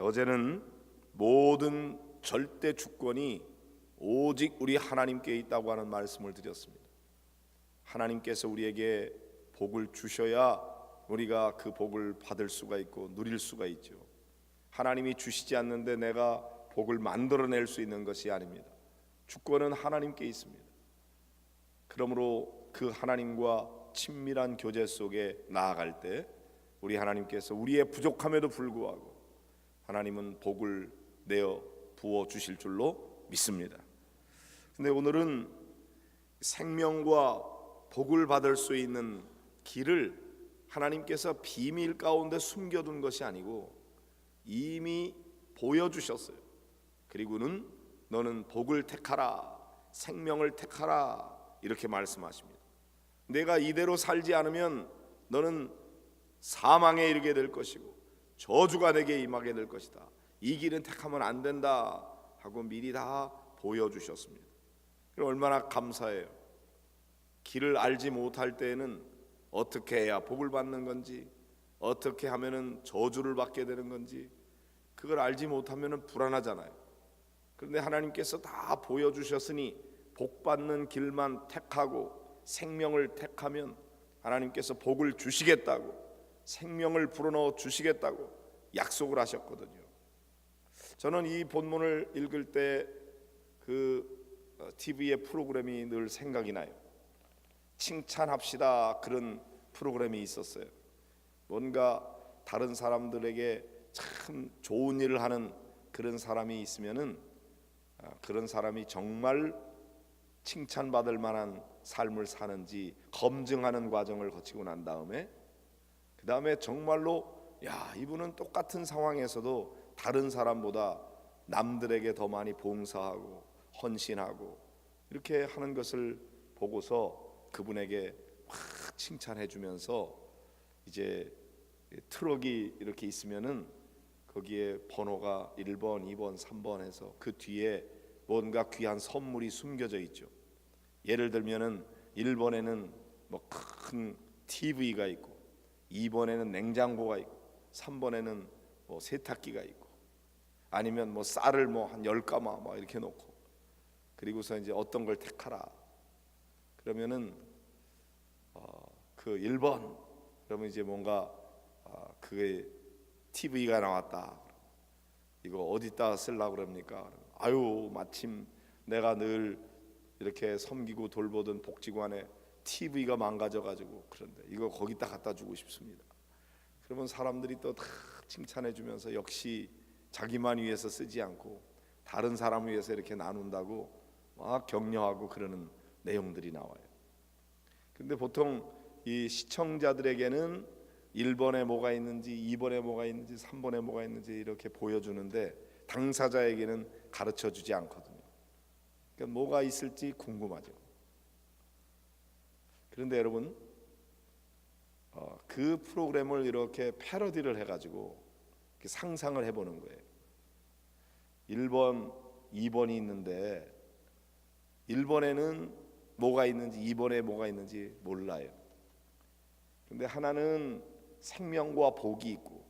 어제는 모든 절대 주권이 오직 우리 하나님께 있다고 하는 말씀을 드렸습니다. 하나님께서 우리에게 복을 주셔야 우리가 그 복을 받을 수가 있고 누릴 수가 있죠. 하나님이 주시지 않는데 내가 복을 만들어낼 수 있는 것이 아닙니다. 주권은 하나님께 있습니다. 그러므로 그 하나님과 친밀한 교제 속에 나아갈 때 우리 하나님께서 우리의 부족함에도 불구하고 하나님은 복을 내어 부어 주실 줄로 믿습니다. 근데 오늘은 생명과 복을 받을 수 있는 길을 하나님께서 비밀 가운데 숨겨둔 것이 아니고 이미 보여주셨어요. 그리고는 너는 복을 택하라, 생명을 택하라 이렇게 말씀하십니다. 내가 이대로 살지 않으면 너는 사망에 이르게 될 것이고 저주가 내게 임하게 될 것이다. 이 길은 택하면 안 된다 하고 미리 다 보여주셨습니다. 얼마나 감사해요. 길을 알지 못할 때에는 어떻게 해야 복을 받는 건지, 어떻게 하면은 저주를 받게 되는 건지 그걸 알지 못하면은 불안하잖아요. 그런데 하나님께서 다 보여주셨으니 복 받는 길만 택하고 생명을 택하면 하나님께서 복을 주시겠다고, 생명을 불어넣어 주시겠다고 약속을 하셨거든요. 저는 이 본문을 읽을 때 그 TV의 프로그램이 늘 생각이 나요. 칭찬합시다 그런 프로그램이 있었어요. 뭔가 다른 사람들에게 참 좋은 일을 하는 그런 사람이 있으면은 그런 사람이 정말 칭찬받을 만한 삶을 사는지 검증하는 과정을 거치고 난 다음에 그 다음에 정말로 이분은 똑같은 상황에서도 다른 사람보다 남들에게 더 많이 봉사하고 헌신하고 이렇게 하는 것을 보고서 그분에게 확 칭찬해 주면서 이제 트럭이 이렇게 있으면은 거기에 번호가 1번, 2번, 3번 해서 그 뒤에 뭔가 귀한 선물이 숨겨져 있죠. 예를 들면은 1번에는 뭐 큰 TV가 있고 2번에는 냉장고가 있고 3번에는 뭐 세탁기가 있고 아니면 뭐 쌀을 뭐 한 10가마 막 이렇게 놓고 그리고서 이제 어떤 걸 택하라 그러면은 그 1번 그러면 이제 뭔가 그게 TV가 나왔다. 이거 어디다 쓰려고 그럽니까? 아유 마침 내가 늘 이렇게 섬기고 돌보던 복지관에 TV가 망가져가지고 그런데 이거 거기다 갖다 주고 싶습니다. 그러면 사람들이 또 다 칭찬해 주면서 역시 자기만 위해서 쓰지 않고 다른 사람을 위해서 이렇게 나눈다고 막 격려하고 그러는 내용들이 나와요. 근데 보통 이 시청자들에게는 1번에 뭐가 있는지 2번에 뭐가 있는지 3번에 뭐가 있는지 이렇게 보여주는데 당사자에게는 가르쳐 주지 않거든요. 그러니까 뭐가 있을지 궁금하죠. 그런데 여러분 그 프로그램을 이렇게 패러디를 해가지고 이렇게 상상을 해보는 거예요. 1번, 2번이 있는데 1번에는 뭐가 있는지 2번에 뭐가 있는지 몰라요. 근데 하나는 생명과 복이 있고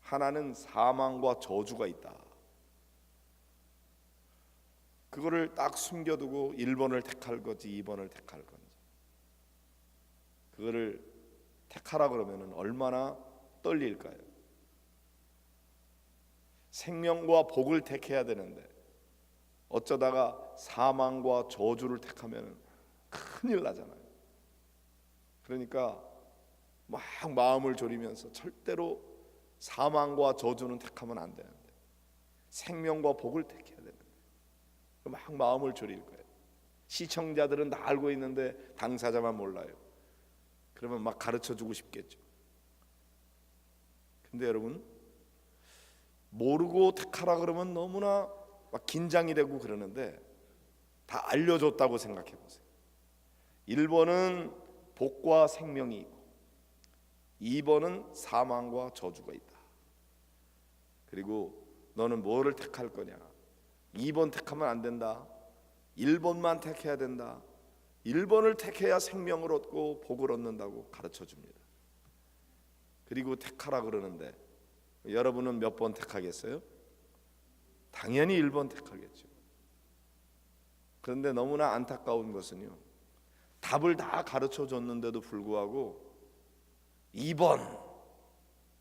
하나는 사망과 저주가 있다. 그거를 딱 숨겨두고 1번을 택할 건지 2번을 택할 건지 그거를 택하라 그러면 얼마나 떨릴까요? 생명과 복을 택해야 되는데 어쩌다가 사망과 저주를 택하면 큰일 나잖아요. 그러니까 막 마음을 졸이면서 절대로 사망과 저주는 택하면 안 되는데 생명과 복을 택해야 되는데 막 마음을 졸일 거예요. 시청자들은 다 알고 있는데 당사자만 몰라요. 그러면 막 가르쳐 주고 싶겠죠. 근데 여러분 모르고 택하라 그러면 너무나 막 긴장이 되고 그러는데 다 알려줬다고 생각해 보세요. 1번은 복과 생명이 있고 2번은 사망과 저주가 있다. 그리고 너는 뭐를 택할 거냐? 2번 택하면 안 된다. 1번만 택해야 된다. 1번을 택해야 생명을 얻고 복을 얻는다고 가르쳐 줍니다. 그리고 택하라 그러는데 여러분은 몇 번 택하겠어요? 당연히 1번 택하겠죠. 그런데 너무나 안타까운 것은요, 답을 다 가르쳐 줬는데도 불구하고 2번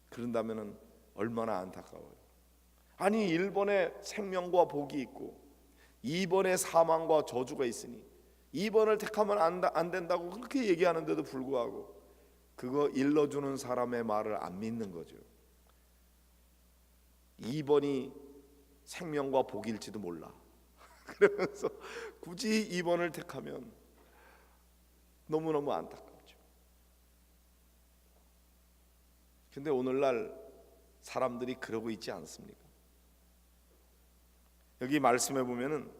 그런다면 얼마나 안타까워요. 아니 1번에 생명과 복이 있고 2번에 사망과 저주가 있으니 2번을 택하면 안 된다고 그렇게 얘기하는데도 불구하고 그거 일러주는 사람의 말을 안 믿는 거죠. 2번이 생명과 복일지도 몰라. 그러면서 굳이 2번을 택하면 너무너무 안타깝죠. 근데 오늘날 사람들이 그러고 있지 않습니까? 여기 말씀해 보면은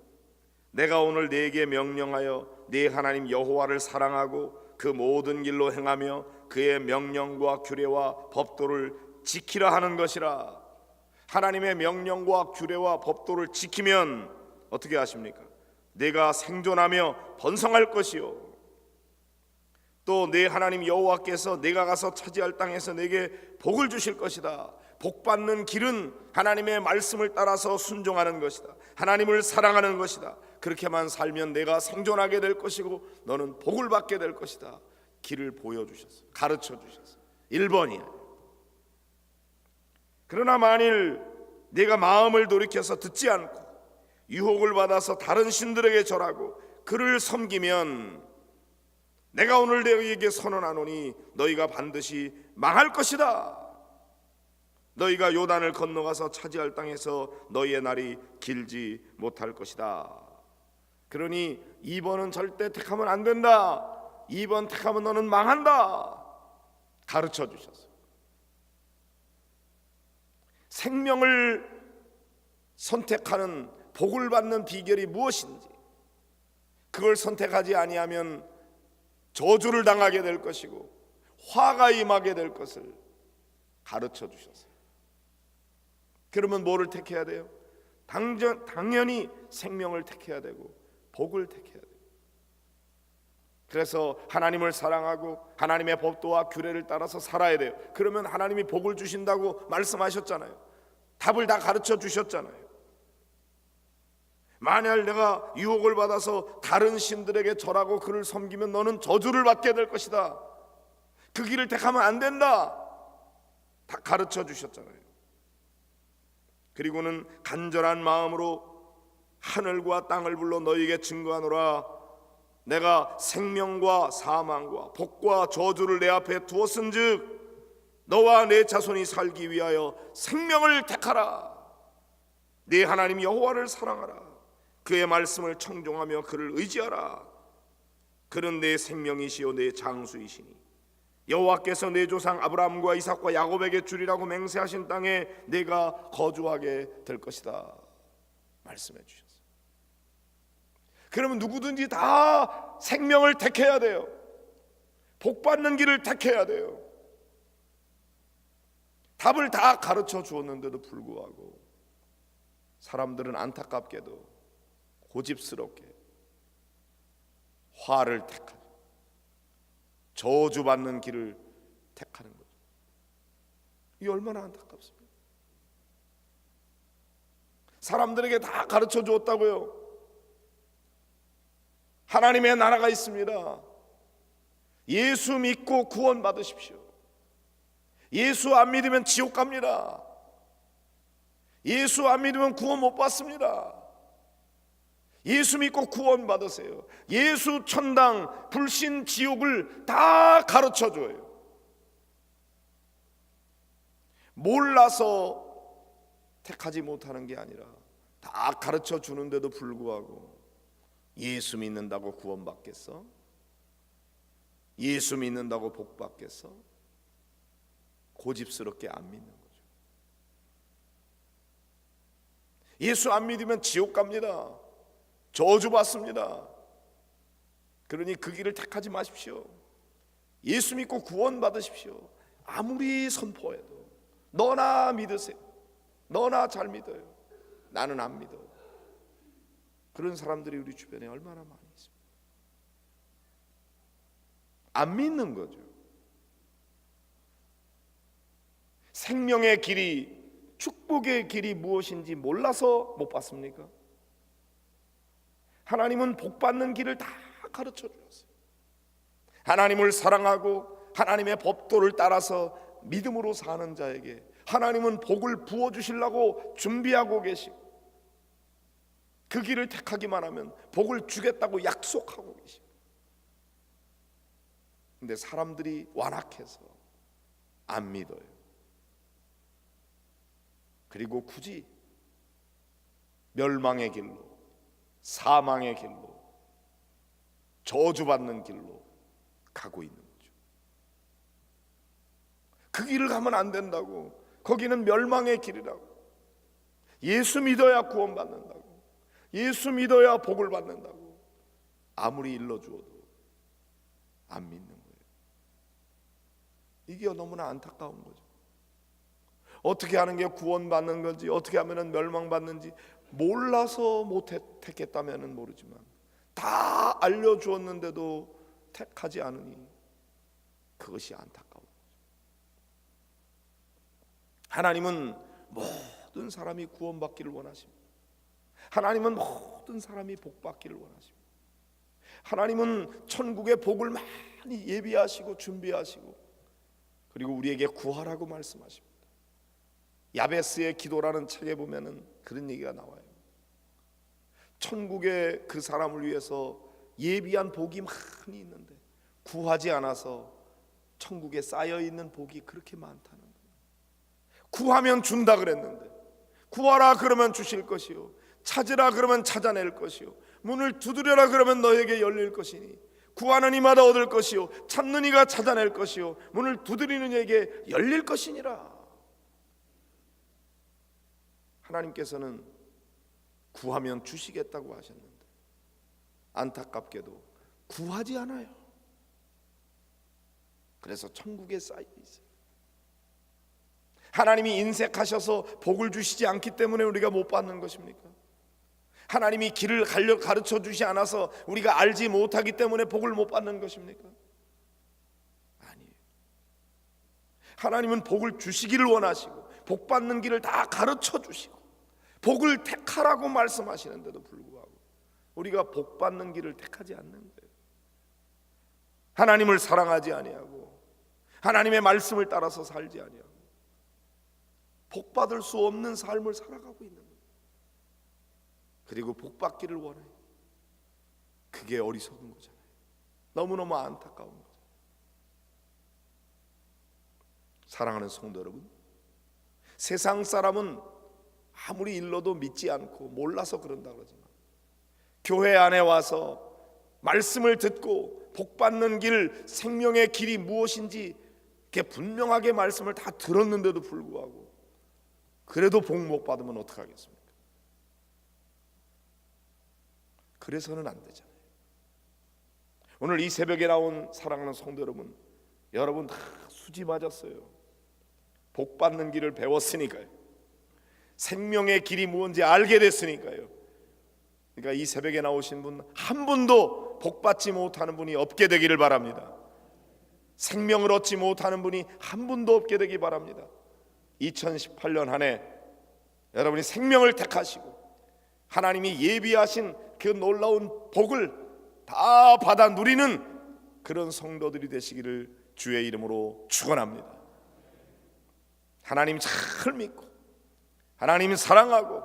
내가 오늘 네게 명령하여 네 하나님 여호와를 사랑하고 그 모든 길로 행하며 그의 명령과 규례와 법도를 지키라 하는 것이라. 하나님의 명령과 규례와 법도를 지키면 어떻게 하십니까? 내가 생존하며 번성할 것이요, 또 내 하나님 여호와께서 내가 가서 차지할 땅에서 내게 복을 주실 것이다. 복 받는 길은 하나님의 말씀을 따라서 순종하는 것이다. 하나님을 사랑하는 것이다. 그렇게만 살면 내가 생존하게 될 것이고 너는 복을 받게 될 것이다. 길을 보여주셨어요. 가르쳐 주셨어요. 1번이야. 그러나 만일 내가 마음을 돌이켜서 듣지 않고 유혹을 받아서 다른 신들에게 절하고 그를 섬기면 내가 오늘 너희에게 선언하노니 너희가 반드시 망할 것이다. 너희가 요단을 건너가서 차지할 땅에서 너희의 날이 길지 못할 것이다. 그러니 2번은 절대 택하면 안 된다. 2번 택하면 너는 망한다. 가르쳐 주셨어요. 생명을 선택하는 복을 받는 비결이 무엇인지, 그걸 선택하지 아니하면 저주를 당하게 될 것이고 화가 임하게 될 것을 가르쳐 주셨어요. 그러면 뭐를 택해야 돼요? 당연히 생명을 택해야 되고 복을 택해야 돼요. 그래서 하나님을 사랑하고 하나님의 법도와 규례를 따라서 살아야 돼요. 그러면 하나님이 복을 주신다고 말씀하셨잖아요. 답을 다 가르쳐 주셨잖아요. 만약 내가 유혹을 받아서 다른 신들에게 절하고 그를 섬기면 너는 저주를 받게 될 것이다. 그 길을 택하면 안 된다. 다 가르쳐 주셨잖아요. 그리고는 간절한 마음으로 하늘과 땅을 불러 너희에게 증거하노라. 내가 생명과 사망과 복과 저주를 내 앞에 두었은즉 너와 내 자손이 살기 위하여 생명을 택하라. 네 하나님 여호와를 사랑하라. 그의 말씀을 청종하며 그를 의지하라. 그는 내 생명이시요 내 장수이시니 여호와께서 내 조상 아브라함과 이삭과 야곱에게 주리라고 맹세하신 땅에 내가 거주하게 될 것이다. 말씀해 주셨어요. 그러면 누구든지 다 생명을 택해야 돼요. 복 받는 길을 택해야 돼요. 답을 다 가르쳐 주었는데도 불구하고 사람들은 안타깝게도 고집스럽게 화를 택하죠. 저주받는 길을 택하는 거죠. 이게 얼마나 안타깝습니까? 사람들에게 다 가르쳐 주었다고요. 하나님의 나라가 있습니다. 예수 믿고 구원 받으십시오. 예수 안 믿으면 지옥 갑니다. 예수 안 믿으면 구원 못 받습니다. 예수 믿고 구원 받으세요. 예수 천당 불신 지옥을 다 가르쳐 줘요. 몰라서 택하지 못하는 게 아니라 다 가르쳐 주는데도 불구하고 예수 믿는다고 구원 받겠어? 예수 믿는다고 복 받겠어? 고집스럽게 안 믿는 거죠. 예수 안 믿으면 지옥 갑니다. 저주받습니다. 그러니 그 길을 택하지 마십시오. 예수 믿고 구원 받으십시오. 아무리 선포해도 너나 믿으세요. 너나 잘 믿어요. 나는 안 믿어요. 그런 사람들이 우리 주변에 얼마나 많이 있습니다. 안 믿는 거죠. 생명의 길이 축복의 길이 무엇인지 몰라서 못 봤습니까? 하나님은 복 받는 길을 다 가르쳐 주셨어요. 하나님을 사랑하고 하나님의 법도를 따라서 믿음으로 사는 자에게 하나님은 복을 부어주시려고 준비하고 계시고, 그 길을 택하기만 하면 복을 주겠다고 약속하고 계시고, 근데 사람들이 완악해서 안 믿어요. 그리고 굳이 멸망의 길로, 사망의 길로, 저주받는 길로 가고 있는 거죠. 그 길을 가면 안 된다고, 거기는 멸망의 길이라고, 예수 믿어야 구원받는다고, 예수 믿어야 복을 받는다고 아무리 일러주어도 안 믿는 거예요. 이게 너무나 안타까운 거죠. 어떻게 하는 게 구원받는 건지, 어떻게 하면 멸망받는지 몰라서 못 택했다면 모르지만 다 알려주었는데도 택하지 않으니 그것이 안타까운 거죠. 하나님은 모든 사람이 구원받기를 원하십니다. 하나님은 모든 사람이 복받기를 원하십니다. 하나님은 천국의 복을 많이 예비하시고 준비하시고, 그리고 우리에게 구하라고 말씀하십니다. 야베스의 기도라는 책에 보면은 그런 얘기가 나와요. 천국의 그 사람을 위해서 예비한 복이 많이 있는데 구하지 않아서 천국에 쌓여있는 복이 그렇게 많다는 거예요. 구하면 준다 그랬는데, 구하라 그러면 주실 것이요, 찾으라 그러면 찾아낼 것이요, 문을 두드려라 그러면 너에게 열릴 것이니, 구하는 이마다 얻을 것이요, 찾는 이가 찾아낼 것이요, 문을 두드리는 이에게 열릴 것이니라. 하나님께서는 구하면 주시겠다고 하셨는데 안타깝게도 구하지 않아요. 그래서 천국에 쌓여 있어요. 하나님이 인색하셔서 복을 주시지 않기 때문에 우리가 못 받는 것입니까? 하나님이 길을 가르쳐 주시 않아서 우리가 알지 못하기 때문에 복을 못 받는 것입니까? 아니에요. 하나님은 복을 주시기를 원하시고 복 받는 길을 다 가르쳐 주시고 복을 택하라고 말씀하시는데도 불구하고 우리가 복 받는 길을 택하지 않는 거예요. 하나님을 사랑하지 아니하고 하나님의 말씀을 따라서 살지 아니하고 복 받을 수 없는 삶을 살아가고 있는 거예요. 그리고 복 받기를 원해요. 그게 어리석은 거잖아요. 너무너무 안타까운 거죠. 사랑하는 성도 여러분, 세상 사람은 아무리 일러도 믿지 않고 몰라서 그런다 그러지만 교회 안에 와서 말씀을 듣고 복 받는 길, 생명의 길이 무엇인지 이렇게 분명하게 말씀을 다 들었는데도 불구하고 그래도 복 못 받으면 어떡하겠습니까? 그래서는 안 되잖아요. 오늘 이 새벽에 나온 사랑하는 성도 여러분, 여러분 다 수지 맞았어요. 복 받는 길을 배웠으니까요. 생명의 길이 무엇인지 알게 됐으니까요. 그러니까 이 새벽에 나오신 분 한 분도 복 받지 못하는 분이 없게 되기를 바랍니다. 생명을 얻지 못하는 분이 한 분도 없게 되기 바랍니다. 2018년 한 해 여러분이 생명을 택하시고 하나님이 예비하신 그 놀라운 복을 다 받아 누리는 그런 성도들이 되시기를 주의 이름으로 축원합니다. 하나님 잘 믿고 하나님 사랑하고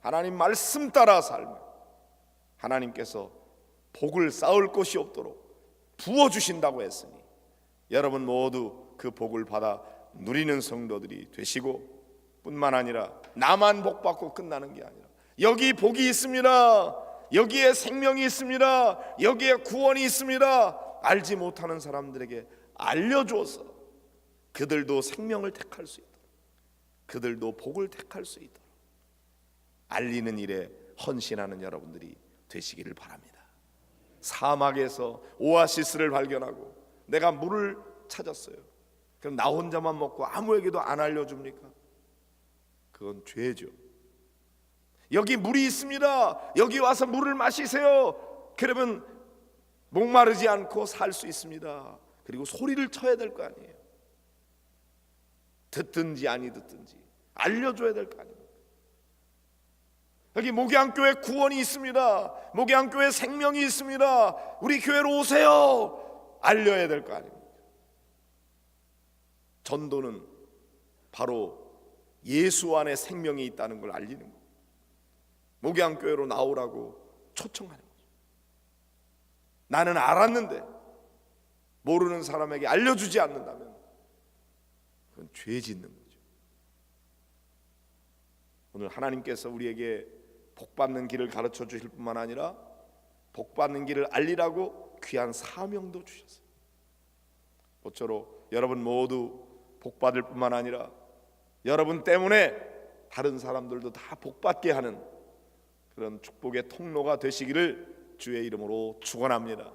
하나님 말씀 따라 살며 하나님께서 복을 쌓을 곳이 없도록 부어주신다고 했으니 여러분 모두 그 복을 받아 누리는 성도들이 되시고, 뿐만 아니라 나만 복 받고 끝나는 게 아니라 여기 복이 있습니다, 여기에 생명이 있습니다, 여기에 구원이 있습니다 알지 못하는 사람들에게 알려줘서 그들도 생명을 택할 수 있도록, 그들도 복을 택할 수 있도록 알리는 일에 헌신하는 여러분들이 되시기를 바랍니다. 사막에서 오아시스를 발견하고 내가 물을 찾았어요. 그럼 나 혼자만 먹고 아무에게도 안 알려줍니까? 그건 죄죠. 여기 물이 있습니다, 여기 와서 물을 마시세요. 그러면 목마르지 않고 살 수 있습니다. 그리고 소리를 쳐야 될 거 아니에요. 듣든지 아니 듣든지 알려줘야 될 거 아닙니까? 여기 목양교회 구원이 있습니다. 목양교회 생명이 있습니다. 우리 교회로 오세요. 알려야 될 거 아닙니까? 전도는 바로 예수 안에 생명이 있다는 걸 알리는 거예요. 목양교회로 나오라고 초청하는 거죠. 나는 알았는데 모르는 사람에게 알려주지 않는다면 그건 죄 짓는 거죠. 오늘 하나님께서 우리에게 복받는 길을 가르쳐 주실 뿐만 아니라 복받는 길을 알리라고 귀한 사명도 주셨어요. 모쪼록 여러분 모두 복받을 뿐만 아니라 여러분 때문에 다른 사람들도 다 복받게 하는 그런 축복의 통로가 되시기를 주의 이름으로 축원합니다.